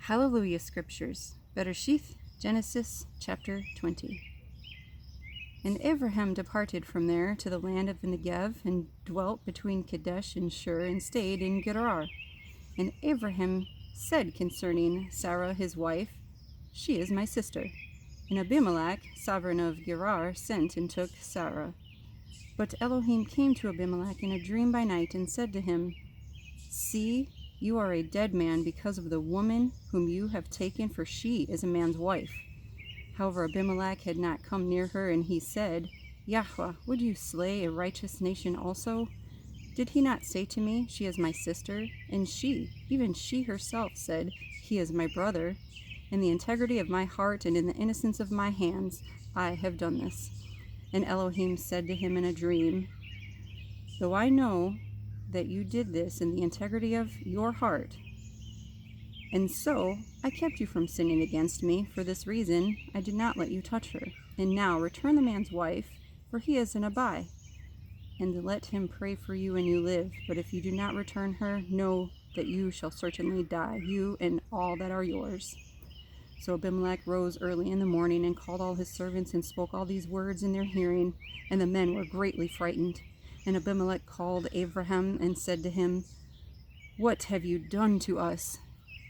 HalleluYah Scriptures, Bereshith, Genesis chapter 20. And Abraham departed from there to the land of the Negev, and dwelt between Kadesh and Shur, and stayed in Gerar. And Abraham said concerning Sarah his wife, She is my sister. And Abimelech, sovereign of Gerar, sent and took Sarah. But Elohim came to Abimelech in a dream by night, and said to him, See, you are a dead man because of the woman whom you have taken, for she is a man's wife. However, Abimelech had not come near her, and he said, Yahuah, would you slay a righteous nation also? Did he not say to me, She is my sister? And she, even she herself, said, He is my brother. In the integrity of my heart and in the innocence of my hands, I have done this. And Elohim said to him in a dream, Though I know that you did this in the integrity of your heart, and so I kept you from sinning against me. For this reason I did not let you touch her. And now return the man's wife, for he is an Abai, and let him pray for you and you live. But if you do not return her, know that you shall certainly die, you and all that are yours. So Abimelech rose early in the morning and called all his servants and spoke all these words in their hearing, and the men were greatly frightened. And Abimelech called Abraham and said to him, What have you done to us?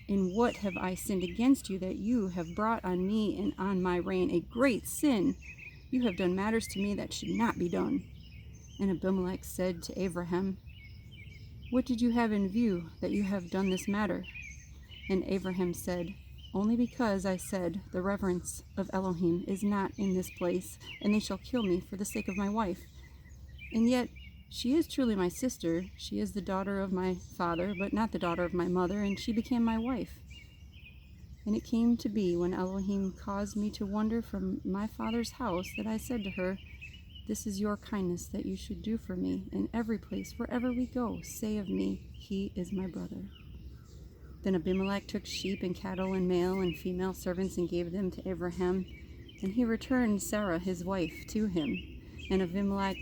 In what have I sinned against you, that you have brought on me and on my reign a great sin? You have done matters to me that should not be done. And Abimelech said to Abraham, What did you have in view that you have done this matter? And Abraham said, Only because I said, The reverence of Elohim is not in this place, and they shall kill me for the sake of my wife. And yet she is truly my sister. She is the daughter of my father, but not the daughter of my mother, and she became my wife. And it came to be, when Elohim caused me to wander from my father's house, that I said to her, This is your kindness that you should do for me. In every place, wherever we go, say of me, He is my brother. Then Abimelech took sheep and cattle and male and female servants and gave them to Abraham, and he returned Sarah his wife to him. And Abimelech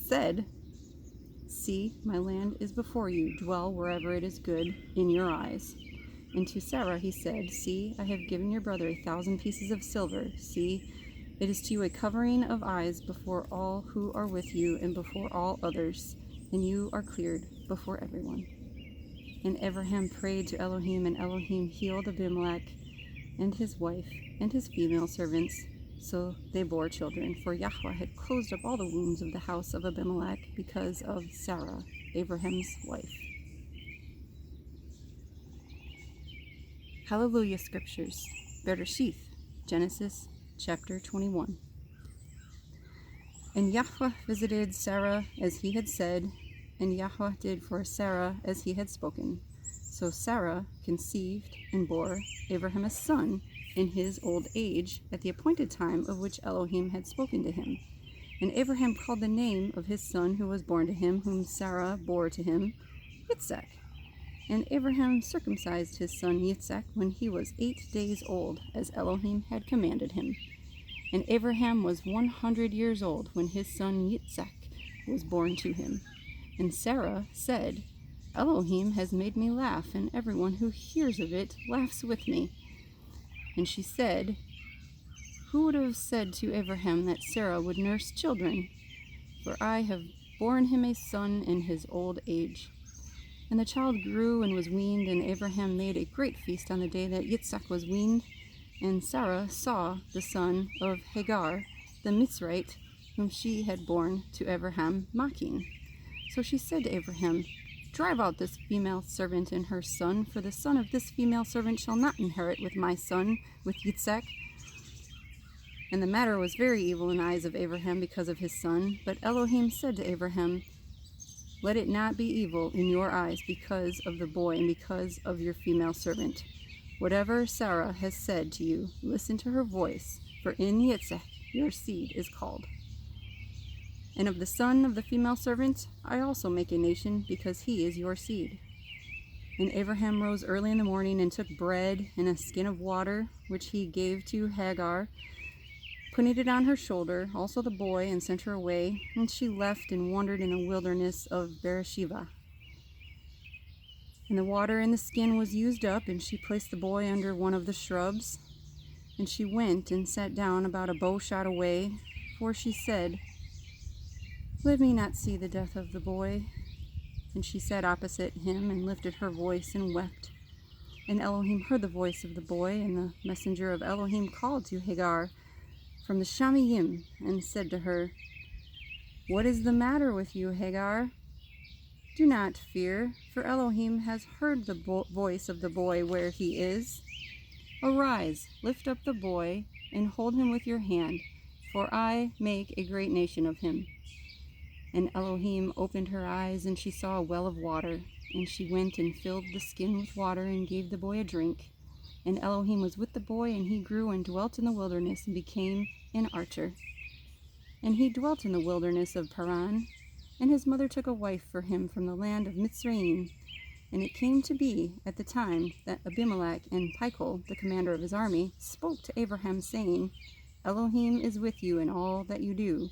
said, See, my land is before you, dwell wherever it is good in your eyes. And to Sarah he said, See, I have given your brother 1,000 pieces of silver. See, it is to you a covering of eyes before all who are with you and before all others, and you are cleared before everyone. And Abraham prayed to Elohim, and Elohim healed Abimelech and his wife and his female servants, so they bore children. For Yahweh had closed up all the wombs of the house of Abimelech because of Sarah, Abraham's wife. HalleluYah Scriptures, Bereshith, Genesis chapter 21. And Yahweh visited Sarah as he had said, and Yahweh did for Sarah as he had spoken. So Sarah conceived and bore Abraham a son in his old age, at the appointed time of which Elohim had spoken to him. And Abraham called the name of his son who was born to him, whom Sarah bore to him, Yitshaq. And Abraham circumcised his son Yitshaq when he was 8 days old, as Elohim had commanded him. And Abraham was 100 years old when his son Yitshaq was born to him. And Sarah said, Elohim has made me laugh, and everyone who hears of it laughs with me. And she said, Who would have said to Abraham that Sarah would nurse children? For I have borne him a son in his old age. And the child grew and was weaned, and Abraham made a great feast on the day that Yitshaq was weaned. And Sarah saw the son of Hagar, the Mitzrite, whom she had borne to Abraham, mocking. So she said to Abraham, Drive out this female servant and her son, for the son of this female servant shall not inherit with my son, with Yitshaq. And the matter was very evil in the eyes of Abraham because of his son. But Elohim said to Abraham, Let it not be evil in your eyes because of the boy and because of your female servant. Whatever Sarah has said to you, listen to her voice, for in Yitshaq your seed is called. And of the son of the female servant I also make a nation, because he is your seed. And Abraham rose early in the morning and took bread and a skin of water, which he gave to Hagar, putting it on her shoulder, also the boy, and sent her away. And she left and wandered in the wilderness of Beersheba. And the water in the skin was used up, and she placed the boy under one of the shrubs. And she went and sat down about a bow shot away, for she said, "Let me not see the death of the boy." And she sat opposite him and lifted her voice and wept. And Elohim heard the voice of the boy, and the messenger of Elohim called to Hagar from the Shamayim and said to her, "What is the matter with you, Hagar? Do not fear, for Elohim has heard the voice of the boy where he is. Arise, lift up the boy, and hold him with your hand, for I make a great nation of him." And Elohim opened her eyes, and she saw a well of water. And she went and filled the skin with water and gave the boy a drink. And Elohim was with the boy, and he grew and dwelt in the wilderness and became an archer. And he dwelt in the wilderness of Paran, and his mother took a wife for him from the land of Mitzrayim. And it came to be at the time that Abimelech and Phicol, the commander of his army, spoke to Abraham, saying, "Elohim is with you in all that you do.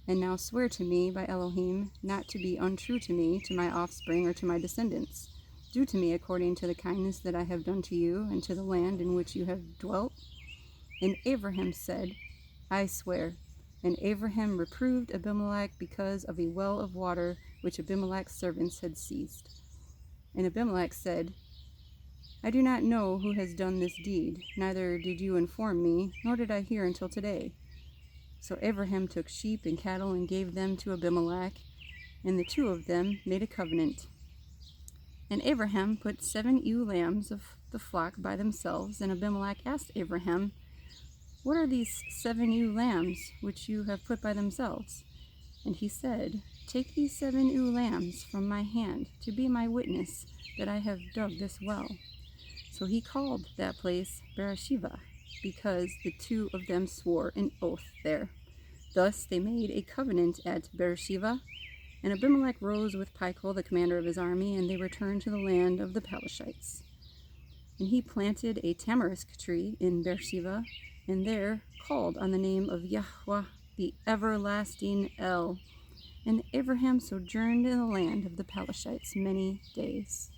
And now swear to me by Elohim not to be untrue to me, to my offspring, or to my descendants. Do to me according to the kindness that I have done to you, and to the land in which you have dwelt." And Abraham said, "I swear." And Abraham reproved Abimelech because of a well of water which Abimelech's servants had seized. And Abimelech said, "I do not know who has done this deed, neither did you inform me, nor did I hear until today." So Abraham took sheep and cattle and gave them to Abimelech, and the two of them made a covenant. And Abraham put 7 ewe lambs of the flock by themselves, and Abimelech asked Abraham, "What are these 7 ewe lambs which you have put by themselves?" And he said, "Take these 7 ewe lambs from my hand, to be my witness that I have dug this well." So he called that place Beersheba, because the two of them swore an oath there. Thus they made a covenant at Beersheba. And Abimelech rose with Phicol, the commander of his army, and they returned to the land of the Pelashites. And he planted a tamarisk tree in Beersheba, and there called on the name of Yahweh, the everlasting El. And Abraham sojourned in the land of the Pelashites many days.